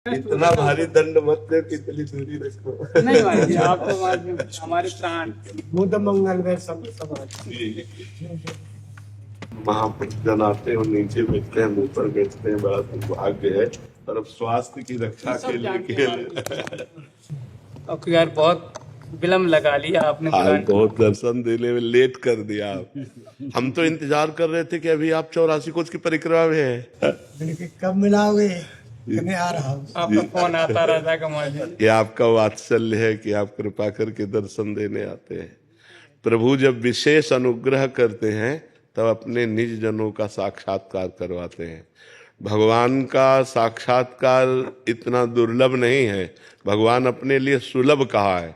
इतना भारी दंड मत दे कि इतनी दूरी रखो। नहीं भाई जी, आप तो हमारे प्राण बुद्ध मंगल में सब समाज। महापुरुष जन आते हैं और नीचे बैठते हैं, मुंह पर बैठते हैं, बड़ा दुर्भाग्य है। और अब स्वास्थ्य की रक्षा के लिए अब यार बहुत विलम्ब लगा लिया आपने। आज बहुत दर्शन देने में लेट कर दिया आप। हम तो इंतजार कर रहे थे कि अभी आप 84 कोस की परिक्रमा में है। कब मिलाओगे? मैं आ रहा हूँ। आपका फोन आता रहता कमाल है। ये आपका वात्सल्य है कि आप कृपा करके दर्शन देने आते हैं। प्रभु जब विशेष अनुग्रह करते हैं तब अपने निज जनों का साक्षात्कार करवाते हैं। भगवान का साक्षात्कार इतना दुर्लभ नहीं है, भगवान अपने लिए सुलभ कहा है।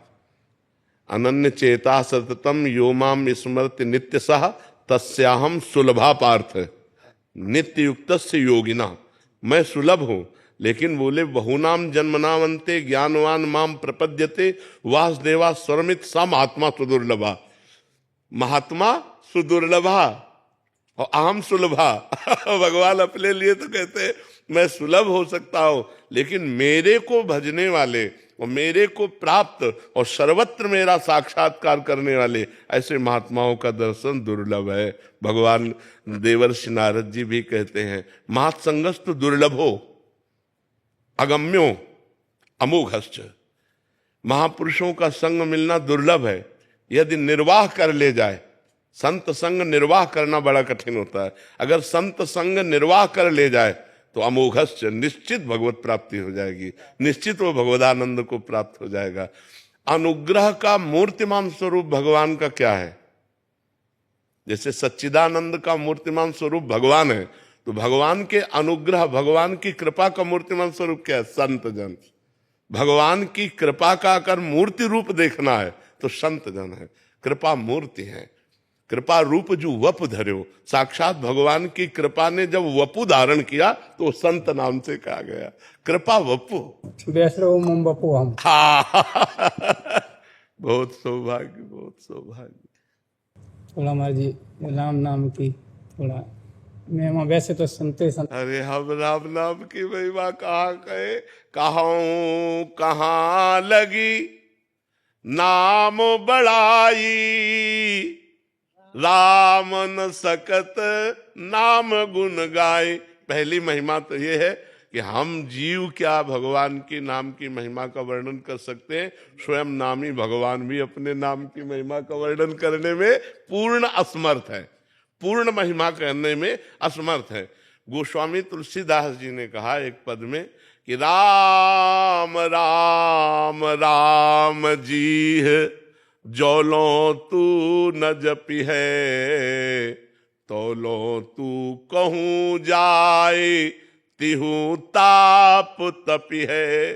अनन्य चेता सततम यो माम स्मृति नित्य सह तस्याहम सुलभा पार्थ। नित्य युक्तस्य योगिना, मैं सुलभ हूं। लेकिन बोले बहुनाम जन्मनावंते ज्ञानवान माम प्रपद्यते वासुदेवा स्वरमित सा महात्मा सुदुर्लभा। महात्मा सुदुर्लभा और अहम सुलभा। भगवान अपने लिए तो कहते हैं मैं सुलभ हो सकता हूं, लेकिन मेरे को भजने वाले और मेरे को प्राप्त और सर्वत्र मेरा साक्षात्कार करने वाले ऐसे महात्माओं का दर्शन दुर्लभ है। भगवान देवर्षि नारद जी भी कहते हैं महत्संगस्तु दुर्लभो अगम्यो अमोघश्च। महापुरुषों का संग मिलना दुर्लभ है। यदि निर्वाह कर ले जाए, संत संग निर्वाह करना बड़ा कठिन होता है। अगर संत संग निर्वाह कर ले जाए तो अमोघश्च, निश्चित भगवत प्राप्ति हो जाएगी, निश्चित वो भगवदानंद को प्राप्त हो जाएगा। अनुग्रह का मूर्तिमान स्वरूप भगवान का क्या है? जैसे सच्चिदानंद का मूर्तिमान स्वरूप भगवान है, तो भगवान के अनुग्रह, भगवान की कृपा का मूर्तिमान स्वरूप क्या है? संत जन। भगवान की कृपा का अगर मूर्ति रूप देखना है तो संत जन है, कृपा मूर्ति है। कृपा रूप जो वपु धर्यो, साक्षात भगवान की कृपा ने जब वपु धारण किया तो संत नाम से कहा गया। कृपा वपु, बपू हम। बहुत सौभाग्य, बहुत सौभाग्य। थोड़ा हमारी राम नाम की थोड़ा महिमा, वैसे तो सुनते सुनते। अरे हम राम नाम की महिमा कहाँ कहे, कहाँ लगी नाम बड़ाई, राम न सकत नाम गुण गाए। पहली महिमा तो ये है कि हम जीव क्या भगवान की नाम की महिमा का वर्णन कर सकते हैं। स्वयं नामी भगवान भी अपने नाम की महिमा का वर्णन करने में पूर्ण असमर्थ है, पूर्ण महिमा करने में असमर्थ है। गोस्वामी तुलसीदास जी ने कहा एक पद में कि राम राम राम जी है जौलो तू न जपी है, तौलो तू कहूँ जाए तिहु ताप तपी है।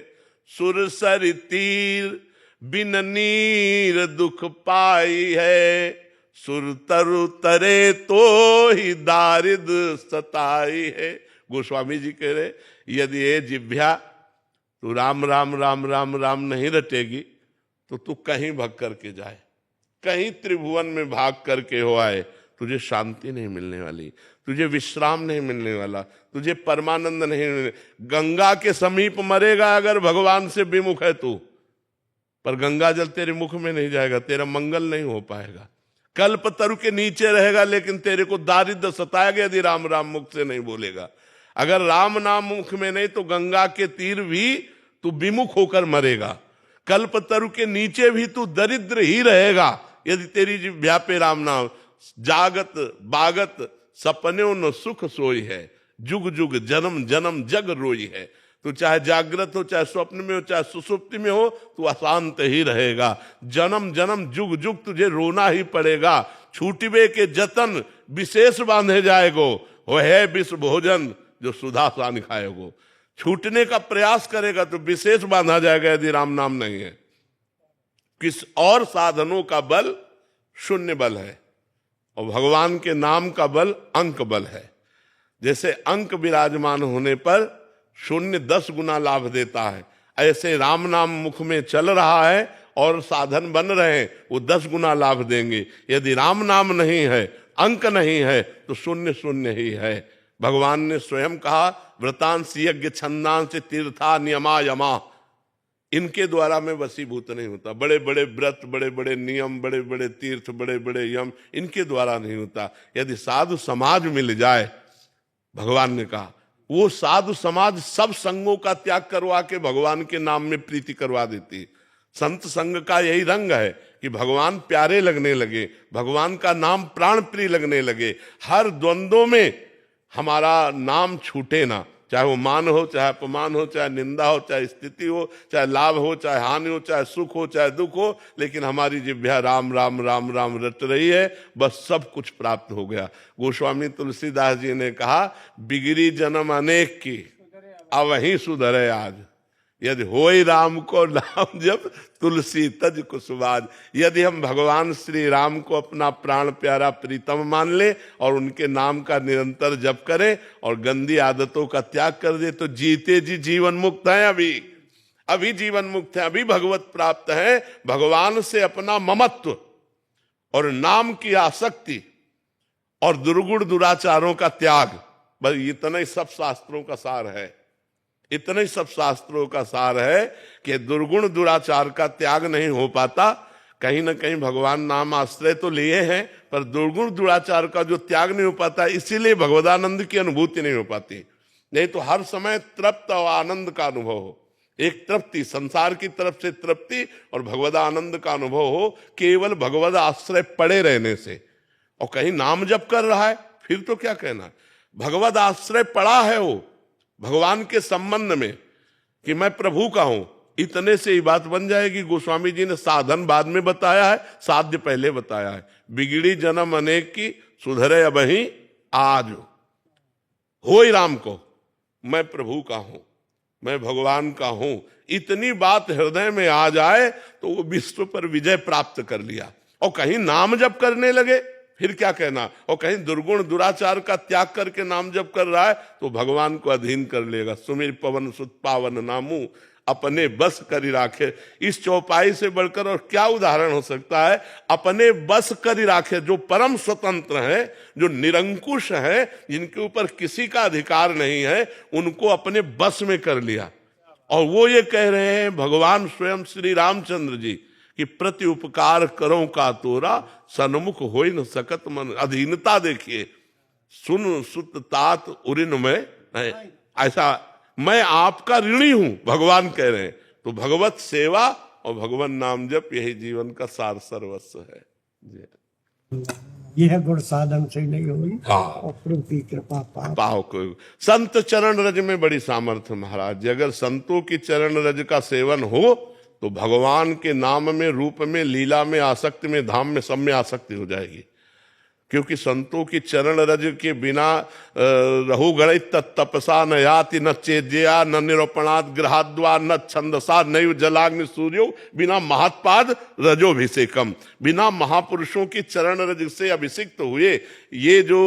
सुरसर तीर बिन नीर दुख पाई है, सुर तरु तरे तो ही दारिद सताई है। गोस्वामी जी कह रहे यदि ये जिभ्या तू राम राम राम राम राम नहीं रटेगी तो तू कहीं भग करके जाए, कहीं त्रिभुवन में भाग करके हो आए, तुझे शांति नहीं मिलने वाली, तुझे विश्राम नहीं मिलने वाला, तुझे परमानंद नहीं मिलने। गंगा के समीप मरेगा अगर भगवान से विमुख है तू, पर गंगा जल तेरे मुख में नहीं जाएगा, तेरा मंगल नहीं हो पाएगा। कल्प तरु के नीचे रहेगा लेकिन तेरे को दारिद्र सताएगा यदि राम राम मुख से नहीं बोलेगा। अगर राम नाम मुख में नहीं तो गंगा के तीर भी तू विमुख होकर मरेगा। कल्प तरु के नीचे भी तू दरिद्र ही रहेगा यदि तेरी जिह्वा पे राम नाम। जागत बागत सपने न सुख सोई है, जुग जुग जन्म जन्म जग रोई है। तो चाहे जागृत हो, चाहे स्वप्न में हो, चाहे सुसुप्ति में हो, तू अशांत ही रहेगा। जन्म जन्म जुग जुग तुझे रोना ही पड़ेगा। छूटवे के जतन विशेष बांधे जाएगो, वो है विष भोजन जो सुधा सान खाएगो। छूटने का प्रयास करेगा तो विशेष बांधा जाएगा यदि राम नाम नहीं है। किस और साधनों का बल शून्य बल है और भगवान के नाम का बल अंक बल है। जैसे अंक विराजमान होने पर शून्य 10 गुना लाभ देता है, ऐसे राम नाम मुख में चल रहा है और साधन बन रहे हैं, वो 10 गुना लाभ देंगे। यदि राम नाम नहीं है, अंक नहीं है, तो शून्य शून्य ही है। भगवान ने स्वयं कहा व्रतांश यज्ञ छंदांश तीर्था नियमा यमा, इनके द्वारा मैं वशीभूत नहीं होता। बड़े बड़े व्रत, बड़े बड़े नियम, बड़े बड़े तीर्थ, बड़े बड़े यम, इनके द्वारा नहीं होता। यदि साधु समाज मिल जाए, भगवान ने कहा वो साधु समाज सब संगों का त्याग करवा के भगवान के नाम में प्रीति करवा देती। संत संग का यही रंग है कि भगवान प्यारे लगने लगे, भगवान का नाम प्राण प्रिय लगने लगे। हर द्वंद्वों में हमारा नाम छूटे ना, चाहे वो मान हो, चाहे अपमान हो, चाहे निंदा हो, चाहे स्थिति हो, चाहे लाभ हो, चाहे हानि हो, चाहे सुख हो, चाहे दुख हो, लेकिन हमारी जिह्वा राम राम राम राम रट रही है, बस सब कुछ प्राप्त हो गया। गोस्वामी तुलसीदास जी ने कहा बिगड़ी जन्म अनेक की, अब वहीं सुधरे आज। यदि होई राम को नाम जब तुलसी तज कुसुमाज। यदि हम भगवान श्री राम को अपना प्राण प्यारा प्रीतम मान ले और उनके नाम का निरंतर जप करें और गंदी आदतों का त्याग कर दे तो जीते जी जीवन मुक्त हैं। अभी जीवन मुक्त हैं, अभी भगवत प्राप्त हैं। भगवान से अपना ममत्व और नाम की आसक्ति और दुर्गुण दुराचारों का त्याग, बस इतना ही सब शास्त्रों का सार है। इतने ही सब शास्त्रों का सार है कि दुर्गुण दुराचार का त्याग नहीं हो पाता। कहीं ना कहीं भगवान नाम आश्रय तो लिए हैं, पर दुर्गुण दुराचार का जो त्याग नहीं हो पाता, इसीलिए भगवदानंद की अनुभूति नहीं हो पाती। नहीं तो हर समय तृप्त और आनंद का अनुभव हो, एक तृप्ति, संसार की तरफ से तृप्ति और भगवदानंद का अनुभव हो, केवल भगवद आश्रय पड़े रहने से। और कहीं नाम जप कर रहा है फिर तो क्या कहना, भगवद आश्रय पड़ा है वो भगवान के संबंध में कि मैं प्रभु का हूं, इतने से ही बात बन जाएगी। गोस्वामी जी ने साधन बाद में बताया है, साध्य पहले बताया है। बिगड़ी जन्म अनेक की, सुधरे अबहीं आज। होई राम को, मैं प्रभु का हूं, मैं भगवान का हूं, इतनी बात हृदय में आ जाए तो वो विश्व पर विजय प्राप्त कर लिया। और कहीं नाम जप करने लगे फिर क्या कहना, और कहीं दुर्गुण दुराचार का त्याग करके नाम जप कर रहा है तो भगवान को अधीन कर लेगा। सुमिर पवन सुत पावन नामू, अपने बस करी राखे। इस चौपाई से बढ़कर और क्या उदाहरण हो सकता है। अपने बस करी राखे, जो परम स्वतंत्र है, जो निरंकुश है, जिनके ऊपर किसी का अधिकार नहीं है, उनको अपने बस में कर लिया। और वो ये कह रहे हैं भगवान स्वयं श्री रामचंद्र जी कि प्रति उपकार करो का तोरा, सन्मुख हो न सकत मन। अधीनता देखिए, सुन सुत तात उरिन में, ऐसा मैं आपका ऋणी हूं, भगवान कह रहे हैं। तो भगवत सेवा और भगवान नाम जप यही जीवन का सार सर्वस्व है। यह गुण साधन से नहीं हुई, हाँ, और प्रभु की कृपा पाओ को। संत चरण रज में बड़ी सामर्थ्य महाराज। अगर संतों की चरण रज का सेवन हो तो भगवान के नाम में, रूप में, लीला में, आसक्ति में, धाम में, सब में आसक्ति हो जाएगी। क्योंकि संतों की चरण रज के बिना रहु गणित तपसा न याति न चेज्या न निरूपणात् ग्रहाद्वा न छंदसा नैव जलाग्नि सूर्यो बिना महत्पाद रजोभिषेकम। बिना महापुरुषों की चरण रज से अभिषिक्त हुए ये जो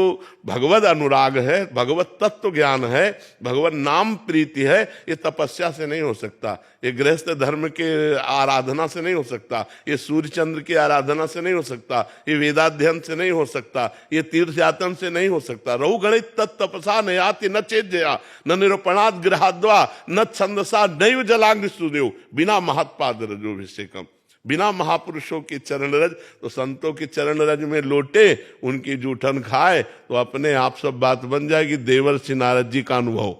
भगवद अनुराग है, भगवत तत्व ज्ञान है, भगवत नाम प्रीति है, ये तपस्या से नहीं हो सकता, ये गृहस्थ धर्म के आराधना से नहीं हो सकता, ये सूर्य चंद्र की आराधना से नहीं हो सकता, ये वेदाध्ययन से नहीं हो सकता, ये तीर्थ यातन से नहीं हो सकता। रहु गणित तपसा न याति न चेज्या न निरूपणात् गृहाद्वा न छंदसा नैव जलाग्नि सूर्यो बिना महत्पाद रजोभिषेकम। बिना महापुरुषों की चरण रज, तो संतों की चरण रज में लोटे, उनकी जूठन खाए तो अपने आप सब बात बन जाएगी। देवर्षि नारद जी का अनुभव,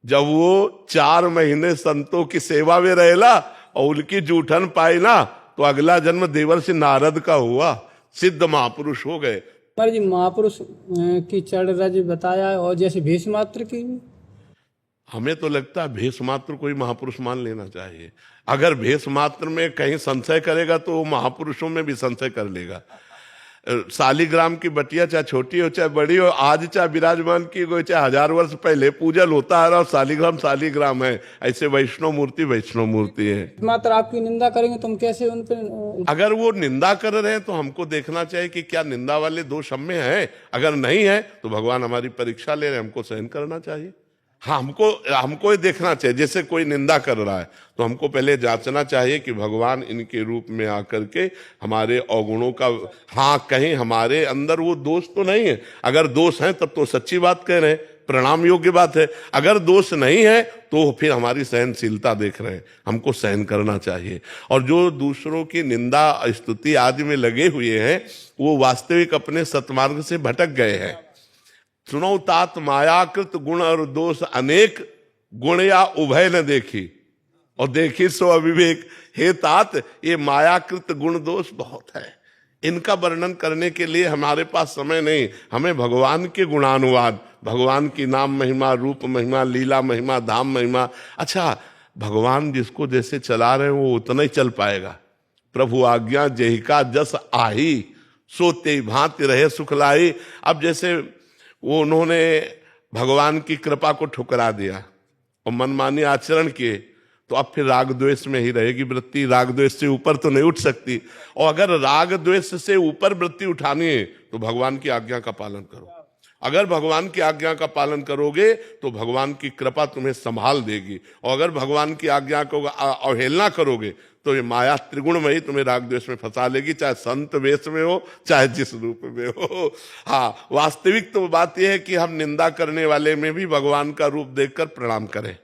जब वो 4 महीने संतों की सेवा में रहेला और उनकी जूठन पाई ना, तो अगला जन्म देवर्षि नारद का हुआ, सिद्ध महापुरुष हो गए। पर जी महापुरुष की चरण रज बताया है, और जैसे भीष्मात्र की भी? हमें तो लगता है भेष मात्र कोई महापुरुष मान लेना चाहिए। अगर भेष मात्र में कहीं संशय करेगा तो वो महापुरुषों में भी संशय कर लेगा। शालिग्राम की बटिया चाहे छोटी हो चाहे बड़ी हो, आज चाहे विराजमान की गई, चाहे 1000 वर्ष पहले पूजल होता है और शालिग्राम शालिग्राम है। ऐसे वैष्णव मूर्ति है। मात्र आपकी निंदा करेंगे तो हम कैसे उन पे? अगर वो निंदा कर रहे हैं तो हमको देखना चाहिए कि क्या निंदा वाले दोष हम में है। अगर नहीं है तो भगवान हमारी परीक्षा ले रहे हैं, हमको सहन करना चाहिए। हाँ, हमको ये देखना चाहिए। जैसे कोई निंदा कर रहा है तो हमको पहले जांचना चाहिए कि भगवान इनके रूप में आकर के हमारे अवगुणों का, हाँ, कहीं हमारे अंदर वो दोष तो नहीं है। अगर दोष है तब तो सच्ची बात कह रहे हैं, प्रणाम योग्य बात है। अगर दोष नहीं है तो फिर हमारी सहनशीलता देख रहे हैं, हमको सहन करना चाहिए। और जो दूसरों की निंदा स्तुति आदि में लगे हुए हैं वो वास्तविक अपने सत्मार्ग से भटक गए हैं। सुनो तात मायाकृत गुण और दोष अनेक, गुण या उभय न देखी और देखी सो अविवेक। हे तात, ये मायाकृत गुण दोष बहुत है, इनका वर्णन करने के लिए हमारे पास समय नहीं। हमें भगवान के गुणानुवाद, भगवान की नाम महिमा, रूप महिमा, लीला महिमा, धाम महिमा। अच्छा, भगवान जिसको जैसे चला रहे हैं वो उतना ही चल पाएगा। प्रभु आज्ञा जेहिका जस आही, सोते भांति रहे सुखलाई। अब जैसे वो उन्होंने भगवान की कृपा को ठुकरा दिया और मनमानी आचरण किए, तो अब फिर राग द्वेष में ही रहेगी वृत्ति। राग द्वेष से ऊपर तो नहीं उठ सकती। और अगर राग द्वेष से ऊपर वृत्ति उठानी है तो भगवान की आज्ञा का पालन करो। अगर भगवान की आज्ञा का पालन करोगे तो भगवान की कृपा तुम्हें संभाल देगी। और अगर भगवान की आज्ञा को अवहेलना करोगे तो ये माया त्रिगुणमयी तुम्हें राग द्वेष में फंसा लेगी, चाहे संत वेश में हो चाहे जिस रूप में हो। हाँ, वास्तविक तो बात यह है कि हम निंदा करने वाले में भी भगवान का रूप देखकर प्रणाम करें।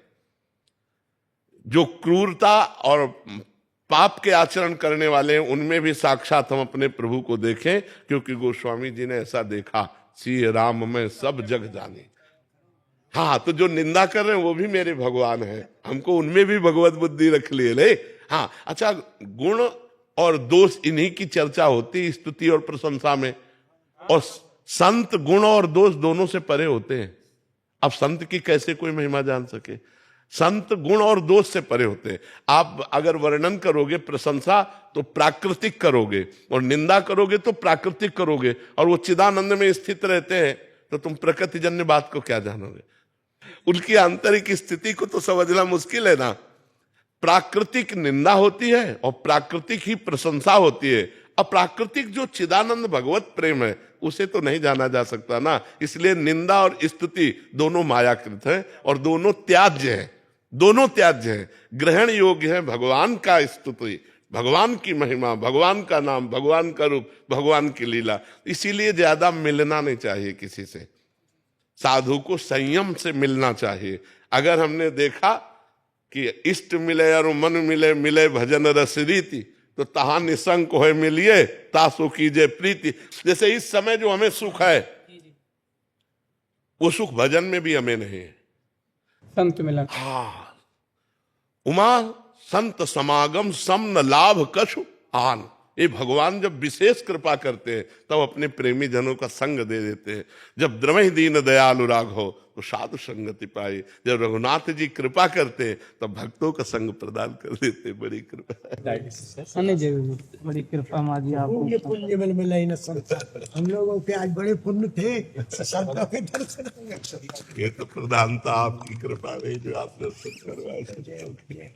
जो क्रूरता और पाप के आचरण करने वाले हैं उनमें भी साक्षात हम अपने प्रभु को देखें, क्योंकि गोस्वामी जी ने ऐसा देखा, श्री राम में सब जग जानी। हाँ, तो जो निंदा कर रहे हैं वो भी मेरे भगवान हैं, हमको उनमें भी भगवत बुद्धि रख लिए ले। हाँ, अच्छा, गुण और दोष इन्हीं की चर्चा होती स्तुति और प्रशंसा में, और संत गुण और दोष दोनों से परे होते हैं। अब संत की कैसे कोई महिमा जान सके? संत गुण और दोष से परे होते हैं। आप अगर वर्णन करोगे प्रशंसा तो प्राकृतिक करोगे, और निंदा करोगे तो प्राकृतिक करोगे, और वो चिदानंद में स्थित रहते हैं तो तुम प्रकृतिजन्य बात को क्या जानोगे? उनकी आंतरिक स्थिति को तो समझना मुश्किल है ना। प्राकृतिक निंदा होती है और प्राकृतिक ही प्रशंसा होती है। अप्राकृतिक जो चिदानंद भगवत प्रेम है उसे तो नहीं जाना जा सकता ना। इसलिए निंदा और स्तुति दोनों मायाकृत है और दोनों त्याज्य है, दोनों त्याज्य है। ग्रहण योग्य है भगवान का स्तुति, भगवान की महिमा, भगवान का नाम, भगवान का रूप, भगवान की लीला। इसीलिए ज्यादा मिलना नहीं चाहिए किसी से। साधु को संयम से मिलना चाहिए। अगर हमने देखा कि इष्ट मिले और मन मिले, मिले भजन रस रीति, तो तहा निसंक होए मिलिए तासो कीजे प्रीति। जैसे इस समय जो हमें सुख है वो सुख भजन में भी हमें नहीं है। संत मिलन। हाँ, उमा संत समागम सम न लाभ कछु आन। ये भगवान जब विशेष कृपा करते हैं तब अपने प्रेमी जनों का संग दे देते हैं। जब द्रमहि दीन दयालु राघव तो साधु संगति पाई। जब रघुनाथ जी कृपा करते हैं तब भक्तों का संग प्रदान कर देते हैं। बड़ी कृपा, अन्य जरूर बड़ी कृपा माजी आपको। पुण्य पुण्य मिल मिला ही न संत। हम लोगों के आज बड़े पुण्य थे, संतों के दर्शन हो गए। ये तो प्रधानता आपकी कृपा है जो आप दर्शन करवाए।